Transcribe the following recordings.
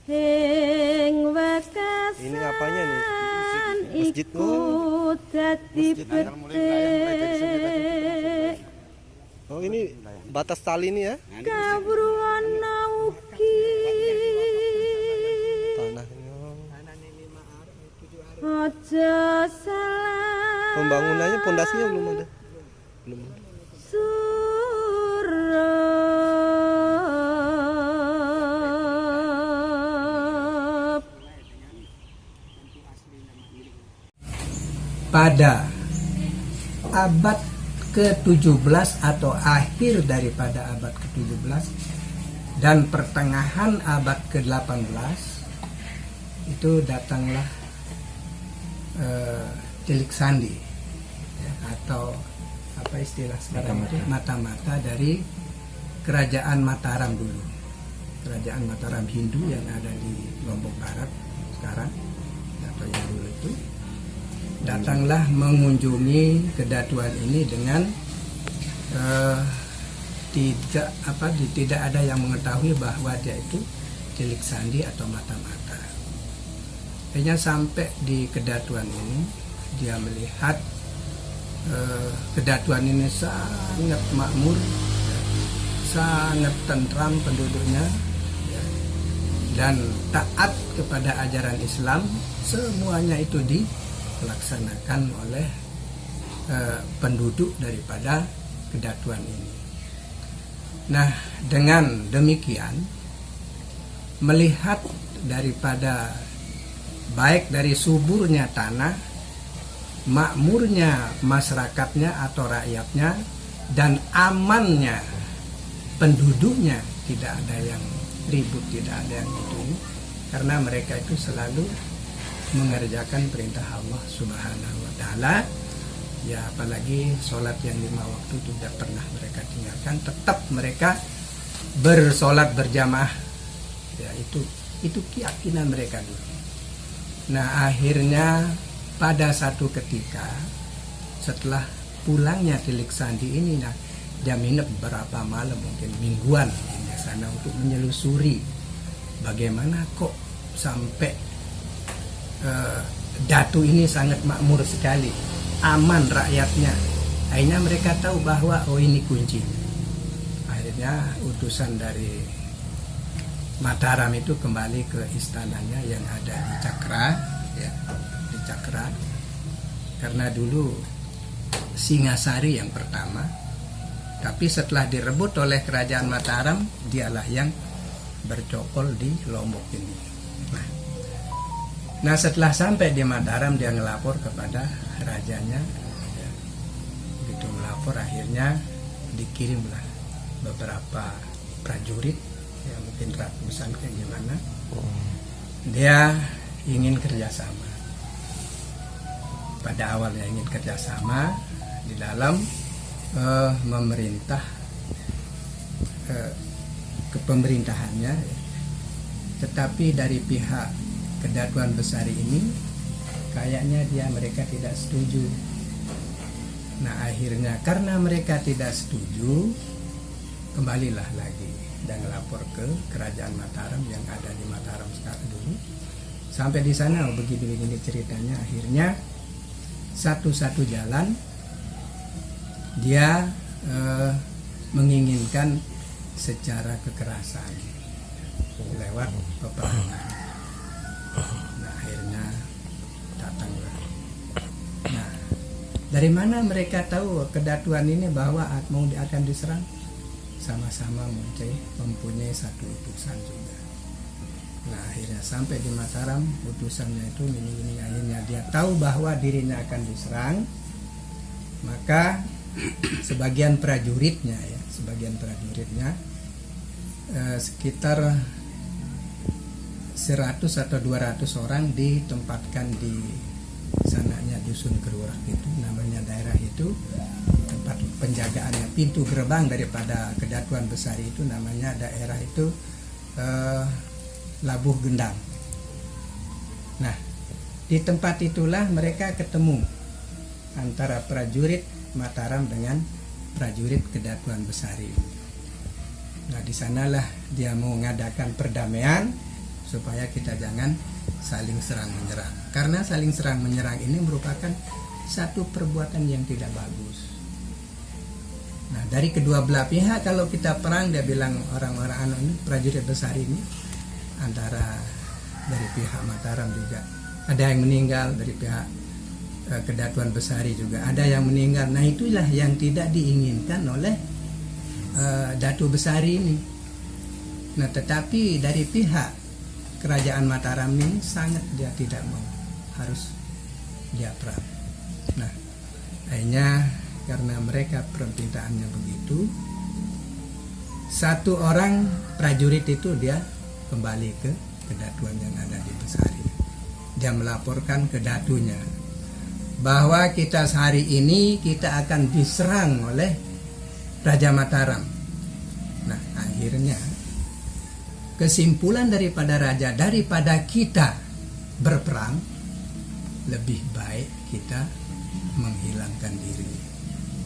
Ini apanya nih? Masjid Oh, ini batas tali ini ya? Tanahnya. Pembangunannya, pondasinya belum ada. Belum. Pada abad ke-17 atau akhir daripada abad ke-17 dan pertengahan abad ke-18 itu datanglah Tilik Sandi ya, atau apa istilah sekarang itu mata-mata dari kerajaan Mataram dulu, kerajaan Mataram Hindu yang ada di Lombok Barat sekarang atau yang dulu itu. Datanglah mengunjungi kedatuan ini dengan tidak ada yang mengetahui bahwa dia itu Tilik Sandi atau mata-mata. Akhirnya sampai di kedatuan ini dia melihat kedatuan ini sangat makmur, sangat tentram penduduknya, dan taat kepada ajaran Islam. Semuanya itu dilaksanakan oleh penduduk daripada kedatuan ini. Nah, dengan demikian melihat daripada baik dari suburnya tanah, makmurnya masyarakatnya atau rakyatnya, dan amannya penduduknya, tidak ada yang ribut, tidak ada yang itu, karena mereka itu selalu mengerjakan perintah Allah Subhanahu wa Ta'ala. Ya, apalagi sholat yang 5 waktu tidak pernah mereka tinggalkan, tetap mereka bersolat berjamaah. Ya, itu keyakinan mereka dulu. Nah, akhirnya pada satu ketika setelah pulangnya Tilik Sandi ini, nah, dia minap berapa malam, mungkin mingguan di sana untuk menyelusuri bagaimana kok sampai Datu ini sangat makmur sekali, aman rakyatnya. Akhirnya mereka tahu bahwa oh, ini kunci. Akhirnya utusan dari Mataram itu kembali ke istananya yang ada di Cakra, ya, di Cakra. Karena dulu Singasari yang pertama, tapi setelah direbut oleh kerajaan Mataram, dialah yang bercokol di Lombok ini. Nah, setelah sampai di Mataram, dia ngelapor kepada rajanya, ya. Begitu melapor, akhirnya dikirimlah beberapa prajurit, ya, mungkin ratusan kayak gimana. Dia ingin kerjasama. Pada awalnya ingin kerjasama di dalam memerintah kepemerintahannya, tetapi dari pihak Kedatuan Besar ini kayaknya mereka tidak setuju. Nah, akhirnya karena mereka tidak setuju, kembalilah lagi dan melapor ke kerajaan Mataram yang ada di Mataram sekarang dulu. Sampai di sana begini-begini ceritanya. Akhirnya satu-satu jalan dia menginginkan secara kekerasan lewat peperangan. Nah, akhirnya datanglah. Nah, dari mana mereka tahu kedatuan ini bahwa akan diserang? Sama-sama mempunyai satu utusan juga. Nah, akhirnya sampai di Mataram, utusannya itu ini akhirnya dia tahu bahwa dirinya akan diserang. Maka sebagian prajuritnya sekitar 100 atau 200 orang ditempatkan di sananya dusun Kerurak itu, namanya daerah itu tempat penjagaannya, pintu gerbang daripada Kedatuan Besar itu namanya daerah itu Labuh Gendang. Nah, di tempat itulah mereka ketemu antara prajurit Mataram dengan prajurit Kedatuan Besar ini. Nah, di sanalah dia mau mengadakan perdamaian supaya kita jangan saling serang menyerang. Karena saling serang menyerang ini merupakan satu perbuatan yang tidak bagus. Nah, dari kedua belah pihak kalau kita perang, dia bilang orang-orang ini prajurit besar ini, antara dari pihak Mataram juga ada yang meninggal, dari pihak Kedatuan Besari juga ada yang meninggal. Nah, itulah yang tidak diinginkan oleh Datu Besari ini. Nah, tetapi dari pihak Kerajaan Mataram ini sangat dia tidak mau, harus dia perang. Nah, akhirnya karena mereka permintaannya begitu, satu orang prajurit itu dia kembali ke kedatuan yang ada di Besari. Dia melaporkan ke datunya bahwa kita sehari ini kita akan diserang oleh Raja Mataram. Nah, akhirnya kesimpulan daripada raja, daripada kita berperang, lebih baik kita menghilangkan diri,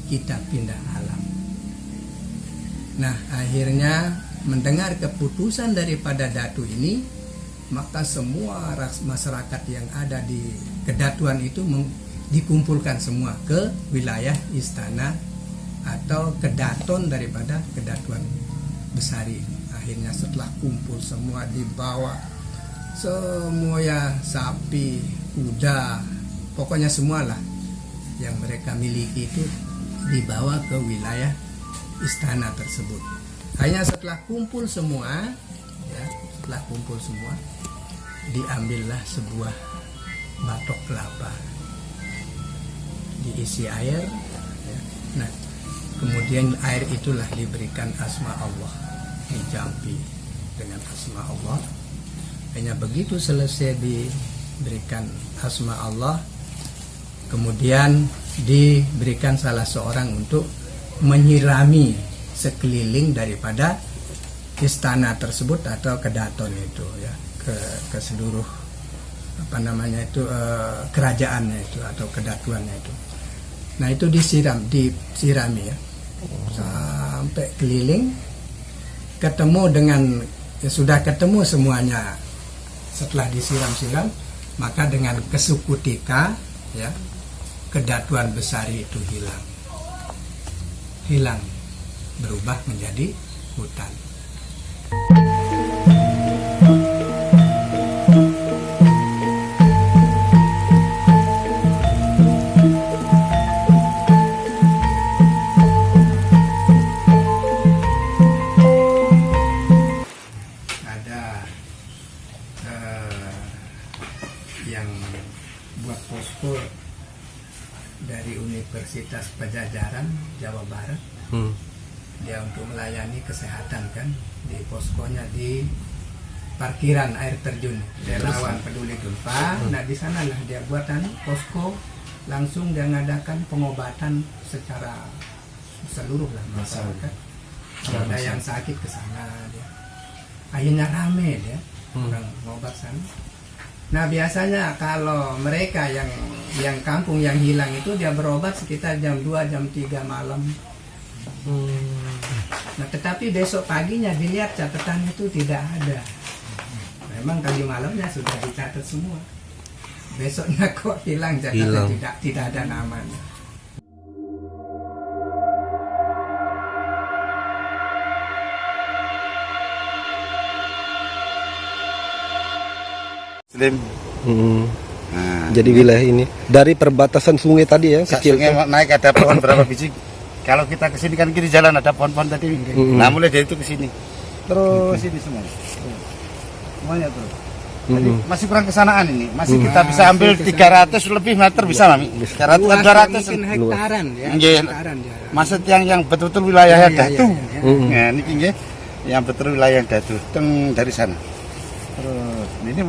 kita pindah alam. Nah, akhirnya mendengar keputusan daripada datu ini, maka semua masyarakat yang ada di kedatuan itu dikumpulkan semua ke wilayah istana atau kedaton daripada Kedatuan Besari ini. Akhirnya setelah kumpul semua, dibawa semua ya, sapi, kuda, pokoknya semualah yang mereka miliki itu dibawa ke wilayah istana tersebut. Hanya setelah kumpul semua, ya, setelah kumpul semua, diambillah sebuah batok kelapa, diisi air, ya. Nah, kemudian air itulah diberikan asma Allah, dijampi dengan asma Allah. Hanya begitu selesai diberikan asma Allah, kemudian diberikan salah seorang untuk menyirami sekeliling daripada istana tersebut atau kedaton itu, ya, ke seluruh kerajaannya itu atau kedatuannya itu. Nah, itu disirami ya, sampai keliling, ketemu dengan sudah ketemu semuanya. Setelah disiram-siram, maka dengan kesukutika, ya, Kedatuan Besari itu hilang, berubah menjadi hutan. Yang buat posko dari Universitas Pajajaran Jawa Barat, dia untuk melayani kesehatan kan di poskonya di parkiran air terjun Relawan Peduli Gempa. Nah, di sanalah dia buatan posko, langsung dia ngadakan pengobatan secara seluruh lah masyarakat. Kalau ada yang sakit ke sana dia. Akhirnya rame dia orang ngobat sana. Nah, biasanya kalau mereka yang kampung yang hilang itu dia berobat sekitar jam 2, jam 3 malam. Nah, tetapi besok paginya dilihat catatan itu tidak ada. Memang tadi malamnya sudah dicatat semua. Besoknya kok hilang catatan, tidak ada namanya. Nah, jadi wilayah ini dari perbatasan sungai tadi ya, kecil sungai naik ada pohon berapa biji. Kalau kita kesini kan kiri jalan ada pohon-pohon tadi. Nah, mulai dari itu ke sini terus ini semuanya tuh. Jadi masih kurang kesanaan ini, masih kita bisa ambil 300 lebih meter bisa, Mami. 300 200 hektaran ya. Maksud yang betul-betul wilayah Datu. Nah, ini yang betul wilayah Datu dari sana. Terus ini